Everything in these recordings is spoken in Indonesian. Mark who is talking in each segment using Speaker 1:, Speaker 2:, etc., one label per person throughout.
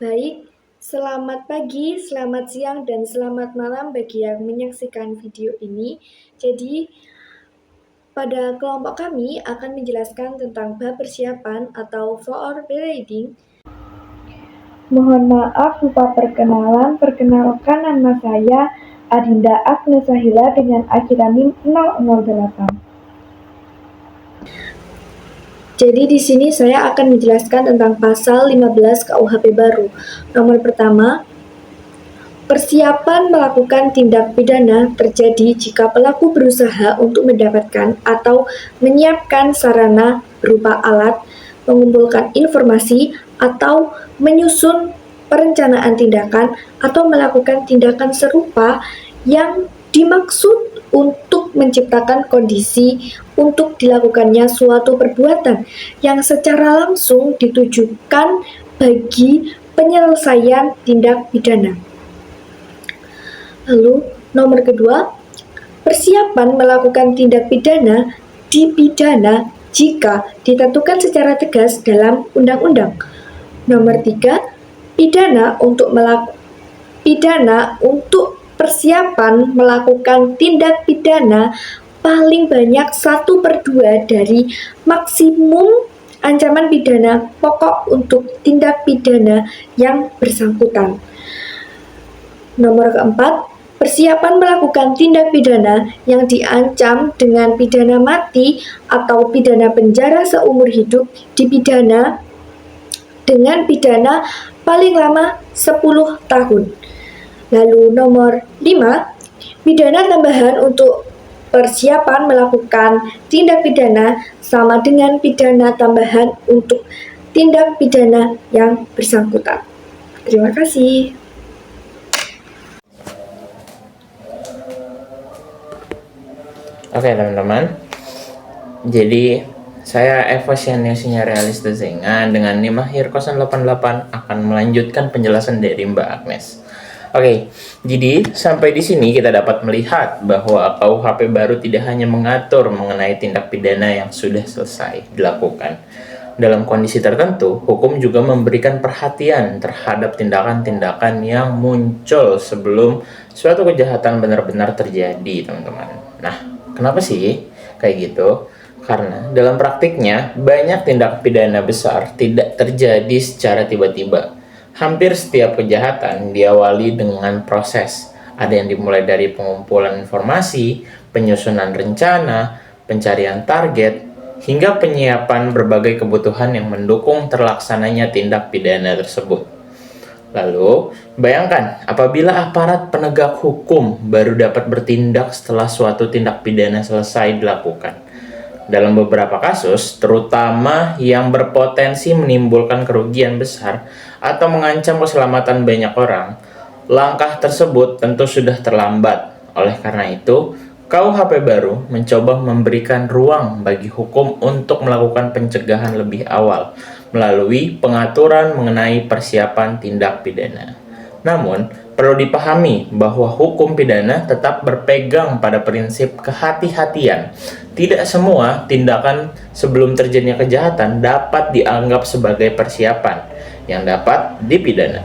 Speaker 1: Baik, selamat pagi, selamat siang, dan selamat malam bagi yang menyaksikan video ini. Jadi, pada kelompok kami akan menjelaskan tentang bab persiapan atau voorbereiding. Mohon maaf lupa perkenalan. Perkenalkan nama saya Adinda Agnes Sahila dengan akhiran NIM 008. Jadi di sini saya akan menjelaskan tentang pasal 15 KUHP baru. Nomor pertama, persiapan melakukan tindak pidana terjadi jika pelaku berusaha untuk mendapatkan atau menyiapkan sarana berupa alat, mengumpulkan informasi, atau menyusun perencanaan tindakan atau melakukan tindakan serupa yang dimaksud untuk menciptakan kondisi untuk dilakukannya suatu perbuatan yang secara langsung ditujukan bagi penyelesaian tindak pidana. Lalu, nomor kedua, persiapan melakukan tindak pidana dipidana jika ditentukan secara tegas dalam undang-undang. Nomor tiga, pidana persiapan melakukan tindak pidana paling banyak 1/2 dari maksimum ancaman pidana pokok untuk tindak pidana yang bersangkutan. Nomor keempat, persiapan melakukan tindak pidana yang diancam dengan pidana mati atau pidana penjara seumur hidup dipidana dengan pidana paling lama 10 tahun. Lalu nomor 5, pidana tambahan untuk persiapan melakukan tindak pidana sama dengan pidana tambahan untuk tindak pidana yang bersangkutan. Terima kasih.
Speaker 2: Oke teman-teman, jadi saya Eva Siania Realis Dezengan dengan NIM akhir 088 akan melanjutkan penjelasan dari Mbak Agnes. Oke, jadi sampai di sini kita dapat melihat bahwa KUHP baru tidak hanya mengatur mengenai tindak pidana yang sudah selesai dilakukan. Dalam kondisi tertentu, hukum juga memberikan perhatian terhadap tindakan-tindakan yang muncul sebelum suatu kejahatan benar-benar terjadi, teman-teman. Nah, kenapa sih kayak gitu? Karena dalam praktiknya, banyak tindak pidana besar tidak terjadi secara tiba-tiba. Hampir setiap kejahatan diawali dengan proses. Ada yang dimulai dari pengumpulan informasi, penyusunan rencana, pencarian target, hingga penyiapan berbagai kebutuhan yang mendukung terlaksananya tindak pidana tersebut. Lalu, bayangkan apabila aparat penegak hukum baru dapat bertindak setelah suatu tindak pidana selesai dilakukan. Dalam beberapa kasus, terutama yang berpotensi menimbulkan kerugian besar atau mengancam keselamatan banyak orang, langkah tersebut tentu sudah terlambat. Oleh karena itu, KUHP baru mencoba memberikan ruang bagi hukum untuk melakukan pencegahan lebih awal melalui pengaturan mengenai persiapan tindak pidana. Namun, perlu dipahami bahwa hukum pidana tetap berpegang pada prinsip kehati-hatian. Tidak semua tindakan sebelum terjadinya kejahatan dapat dianggap sebagai persiapan yang dapat dipidana.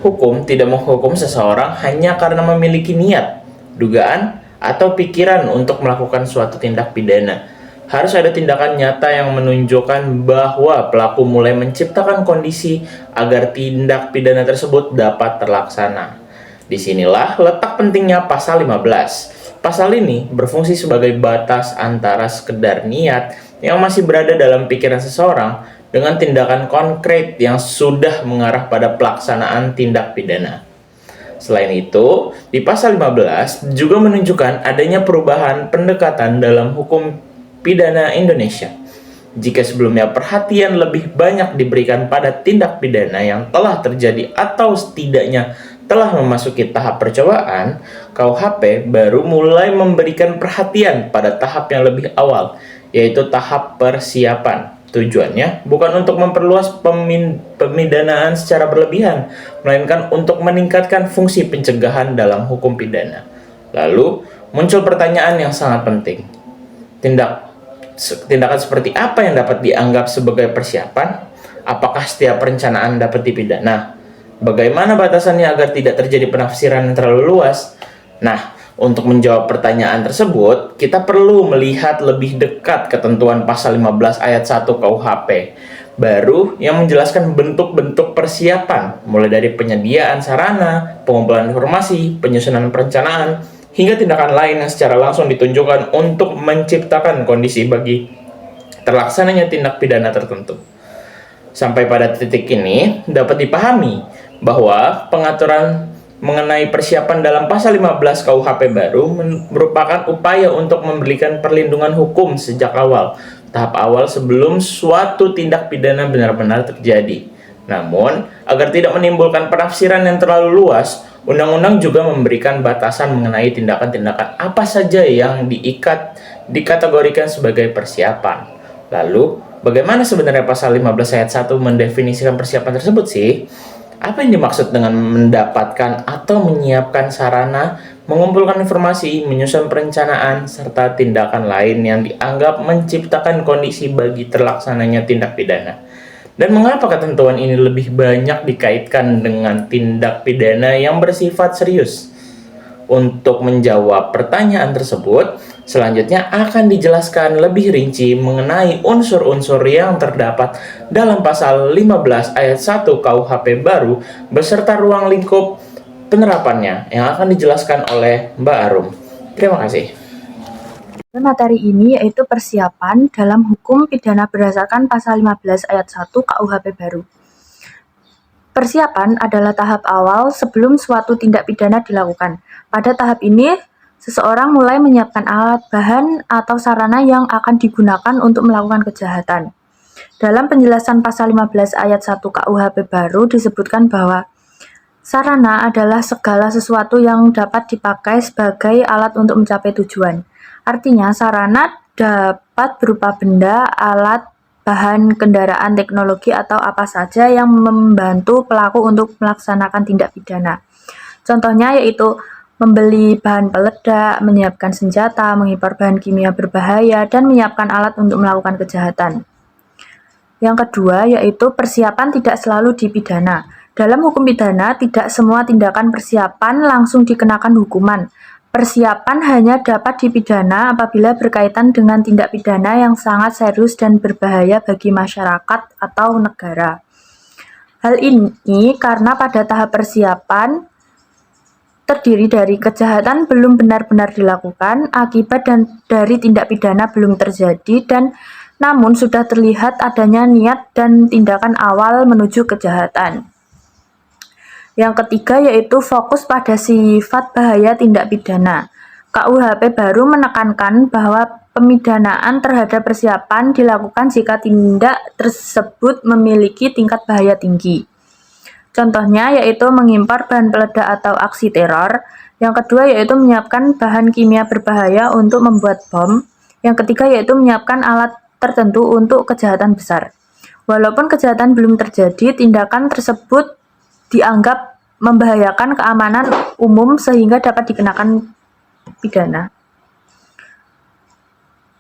Speaker 2: Hukum tidak menghukum seseorang hanya karena memiliki niat, dugaan, atau pikiran untuk melakukan suatu tindak pidana. Harus ada tindakan nyata yang menunjukkan bahwa pelaku mulai menciptakan kondisi agar tindak pidana tersebut dapat terlaksana. Disinilah letak pentingnya pasal 15. Pasal ini berfungsi sebagai batas antara sekedar niat yang masih berada dalam pikiran seseorang dengan tindakan konkret yang sudah mengarah pada pelaksanaan tindak pidana. Selain itu, di pasal 15 juga menunjukkan adanya perubahan pendekatan dalam hukum pidana Indonesia. Jika sebelumnya perhatian lebih banyak diberikan pada tindak pidana yang telah terjadi atau setidaknya telah memasuki tahap percobaan, KUHP baru mulai memberikan perhatian pada tahap yang lebih awal, yaitu tahap persiapan. Tujuannya bukan untuk memperluas pemidanaan secara berlebihan, melainkan untuk meningkatkan fungsi pencegahan dalam hukum pidana. Lalu, muncul pertanyaan yang sangat penting. Tindakan seperti apa yang dapat dianggap sebagai persiapan? Apakah setiap perencanaan dapat dipidana? Bagaimana batasannya agar tidak terjadi penafsiran yang terlalu luas? Nah, untuk menjawab pertanyaan tersebut, kita perlu melihat lebih dekat ketentuan pasal 15 ayat 1 KUHP baru yang menjelaskan bentuk-bentuk persiapan, mulai dari penyediaan sarana, pengumpulan informasi, penyusunan perencanaan, hingga tindakan lain yang secara langsung ditunjukkan untuk menciptakan kondisi bagi terlaksananya tindak pidana tertentu. Sampai pada titik ini, dapat dipahami bahwa pengaturan mengenai persiapan dalam pasal 15 KUHP baru merupakan upaya untuk memberikan perlindungan hukum sejak awal, tahap awal sebelum suatu tindak pidana benar-benar terjadi. Namun, agar tidak menimbulkan penafsiran yang terlalu luas, undang-undang juga memberikan batasan mengenai tindakan-tindakan apa saja yang dikategorikan sebagai persiapan. Lalu, bagaimana sebenarnya pasal 15 ayat 1 mendefinisikan persiapan tersebut sih? Apa yang dimaksud dengan mendapatkan atau menyiapkan sarana, mengumpulkan informasi, menyusun perencanaan, serta tindakan lain yang dianggap menciptakan kondisi bagi terlaksananya tindak pidana? Dan mengapa ketentuan ini lebih banyak dikaitkan dengan tindak pidana yang bersifat serius? Untuk menjawab pertanyaan tersebut, selanjutnya akan dijelaskan lebih rinci mengenai unsur-unsur yang terdapat dalam pasal 15 ayat 1 KUHP baru beserta ruang lingkup penerapannya yang akan dijelaskan oleh Mbak Arum. Terima kasih.
Speaker 3: Materi ini yaitu persiapan dalam hukum pidana berdasarkan pasal 15 ayat 1 KUHP baru. Persiapan adalah tahap awal sebelum suatu tindak pidana dilakukan. Pada tahap ini, seseorang mulai menyiapkan alat, bahan, atau sarana yang akan digunakan untuk melakukan kejahatan. Dalam penjelasan pasal 15 ayat 1 KUHP baru disebutkan bahwa sarana adalah segala sesuatu yang dapat dipakai sebagai alat untuk mencapai tujuan. Artinya, sarana dapat berupa benda, alat, bahan, kendaraan, teknologi, atau apa saja yang membantu pelaku untuk melaksanakan tindak pidana. Contohnya yaitu membeli bahan peledak, menyiapkan senjata, mengimpor bahan kimia berbahaya, dan menyiapkan alat untuk melakukan kejahatan. Yang kedua yaitu persiapan tidak selalu dipidana. Dalam hukum pidana, tidak semua tindakan persiapan langsung dikenakan hukuman. Persiapan hanya dapat dipidana apabila berkaitan dengan tindak pidana yang sangat serius dan berbahaya bagi masyarakat atau negara. Hal ini karena pada tahap persiapan terdiri dari kejahatan belum benar-benar dilakukan, akibat dan dari tindak pidana belum terjadi, dan namun sudah terlihat adanya niat dan tindakan awal menuju kejahatan. Yang ketiga yaitu fokus pada sifat bahaya tindak pidana. KUHP baru menekankan bahwa pemidanaan terhadap persiapan dilakukan jika tindak tersebut memiliki tingkat bahaya tinggi. Contohnya yaitu mengimpor bahan peledak atau aksi teror. Yang kedua yaitu menyiapkan bahan kimia berbahaya untuk membuat bom. Yang ketiga yaitu menyiapkan alat tertentu untuk kejahatan besar. Walaupun kejahatan belum terjadi, tindakan tersebut dianggap membahayakan keamanan umum sehingga dapat dikenakan pidana.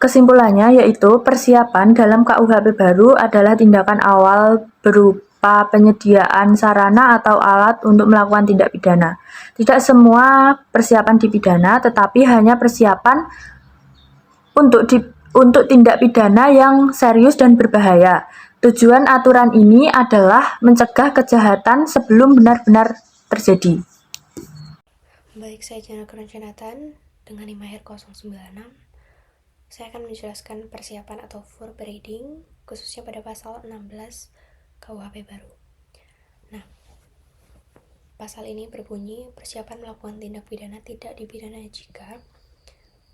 Speaker 3: Kesimpulannya yaitu persiapan dalam KUHP baru adalah tindakan awal berupa penyediaan sarana atau alat untuk melakukan tindak pidana. Tidak semua persiapan dipidana, tetapi hanya persiapan untuk tindak pidana yang serius dan berbahaya. Tujuan aturan ini adalah mencegah kejahatan sebelum benar-benar terjadi.
Speaker 4: Baik, saya Jana Kerencanatan dengan IMAHIR 096. Saya akan menjelaskan persiapan atau forbereading khususnya pada pasal 16 KUHP baru. Nah, pasal ini berbunyi persiapan melakukan tindak pidana tidak dipidana jika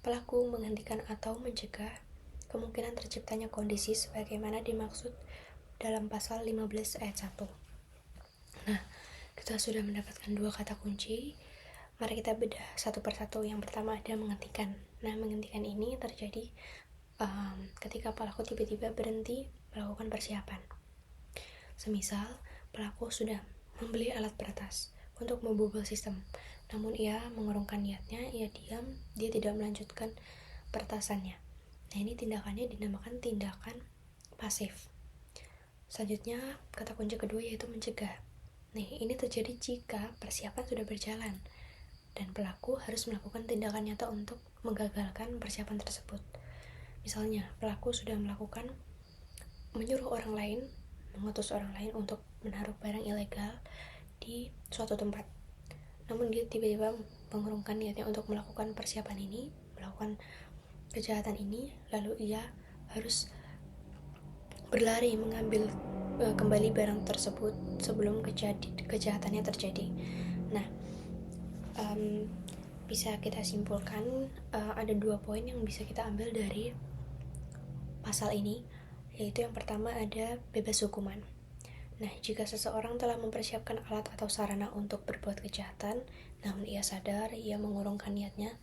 Speaker 4: pelaku menghentikan atau mencegah kemungkinan terciptanya kondisi sebagaimana dimaksud dalam pasal 15 ayat 1. Nah, kita sudah mendapatkan dua kata kunci. Mari kita bedah satu persatu. Yang pertama ada menghentikan. Nah, menghentikan ini terjadi ketika pelaku tiba-tiba berhenti melakukan persiapan. Semisal, pelaku sudah membeli alat peretas untuk membobol sistem, namun ia mengurungkan niatnya, ia diam, dia tidak melanjutkan peretasannya. Nah, ini tindakannya dinamakan tindakan pasif. Selanjutnya, kata kunci kedua yaitu mencegah. Nih, ini terjadi jika persiapan sudah berjalan dan pelaku harus melakukan tindakan nyata untuk menggagalkan persiapan tersebut. Misalnya, pelaku sudah menyuruh orang lain, mengutus orang lain untuk menaruh barang ilegal di suatu tempat. Namun dia tiba-tiba mengurungkan niatnya untuk melakukan persiapan ini, melakukan kejahatan ini, lalu ia harus berlari mengambil kembali barang tersebut sebelum kejahatannya terjadi. Nah, bisa kita simpulkan ada 2 poin yang bisa kita ambil dari pasal ini, yaitu yang pertama ada bebas hukuman. Nah, jika seseorang telah mempersiapkan alat atau sarana untuk berbuat kejahatan, namun ia sadar, ia mengurungkan niatnya,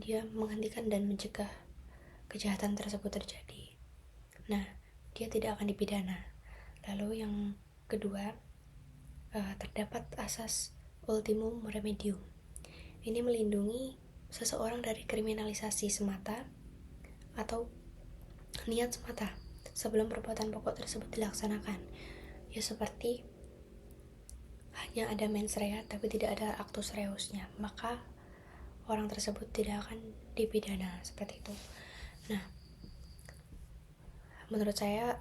Speaker 4: dia menghentikan dan mencegah kejahatan tersebut terjadi. Nah, dia tidak akan dipidana. Lalu yang kedua, terdapat asas ultimum remedium. Ini melindungi seseorang dari kriminalisasi semata atau niat semata sebelum perbuatan pokok tersebut dilaksanakan. Ya seperti hanya ada mens rea tapi tidak ada actus reusnya, maka orang tersebut tidak akan dipidana, seperti itu. Nah, menurut saya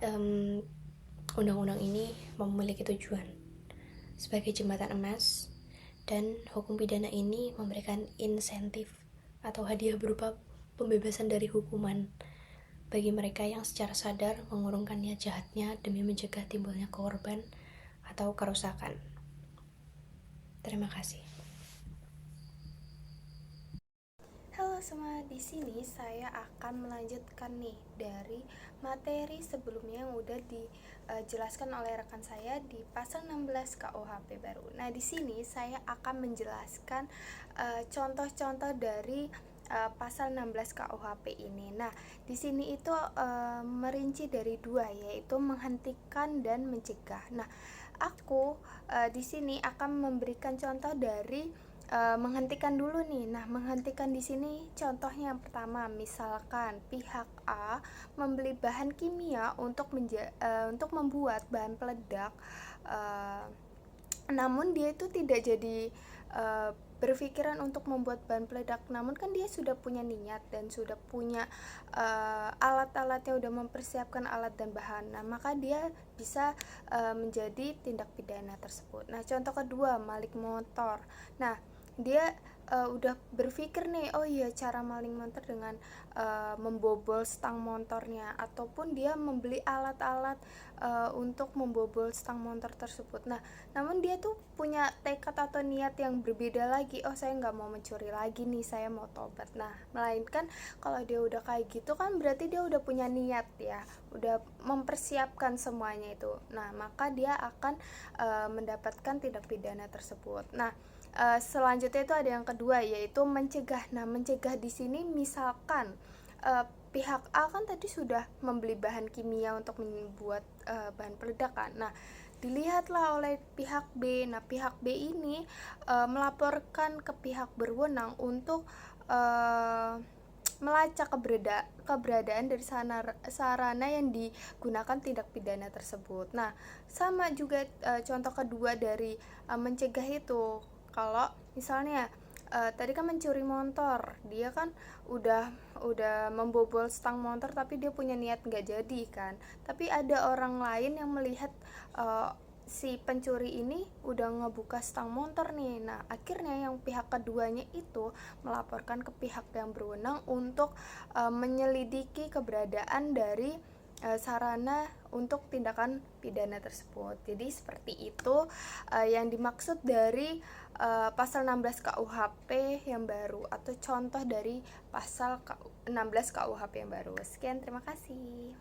Speaker 4: undang-undang ini memiliki tujuan sebagai jembatan emas, dan hukum pidana ini memberikan insentif atau hadiah berupa pembebasan dari hukuman bagi mereka yang secara sadar mengurungkan niat jahatnya demi mencegah timbulnya korban atau kerusakan. Terima kasih.
Speaker 5: Halo semua, di sini saya akan melanjutkan nih dari materi sebelumnya yang udah dijelaskan oleh rekan saya di pasal 16 KUHP baru. Nah, di sini saya akan menjelaskan contoh-contoh dari pasal 16 KUHP ini. Nah, di sini itu merinci dari 2, yaitu menghentikan dan mencegah. Nah, aku di sini akan memberikan contoh dari menghentikan dulu nih. Nah, menghentikan di sini contohnya yang pertama, misalkan pihak A membeli bahan kimia untuk membuat bahan peledak, namun dia itu tidak jadi berpikiran untuk membuat bahan peledak, namun kan dia sudah punya niat dan sudah punya alat-alatnya, udah mempersiapkan alat dan bahan. Nah, maka dia bisa menjadi tindak pidana tersebut. Nah, contoh kedua, maling motor. Nah, dia udah berpikir nih, oh iya, cara maling motor dengan membobol stang motornya, ataupun dia membeli alat-alat untuk membobol stang motor tersebut. Nah, namun dia tuh punya tekad atau niat yang berbeda lagi. Oh, saya nggak mau mencuri lagi nih, saya mau tobat. Nah, melainkan kalau dia udah kayak gitu kan berarti dia udah punya niat ya, udah mempersiapkan semuanya itu. Nah, maka dia akan mendapatkan tindak pidana tersebut. Nah, selanjutnya itu ada yang kedua, yaitu mencegah. Nah, mencegah di sini misalkan pihak A kan tadi sudah membeli bahan kimia untuk membuat bahan peledak kan. Nah, dilihatlah oleh pihak B. Nah, pihak B ini melaporkan ke pihak berwenang untuk melacak keberadaan dari sarana yang digunakan tindak pidana tersebut. Nah, sama juga contoh kedua dari mencegah itu. Kalau misalnya tadi kan mencuri motor, dia kan udah membobol stang motor tapi dia punya niat nggak jadi kan. Tapi ada orang lain yang melihat si pencuri ini udah ngebuka stang motor nih. Nah, akhirnya yang pihak keduanya itu melaporkan ke pihak yang berwenang untuk menyelidiki keberadaan dari sarana untuk tindakan pidana tersebut. Jadi seperti itu yang dimaksud dari pasal 16 KUHP yang baru, atau contoh dari pasal 16 KUHP yang baru. Sekian, terima kasih.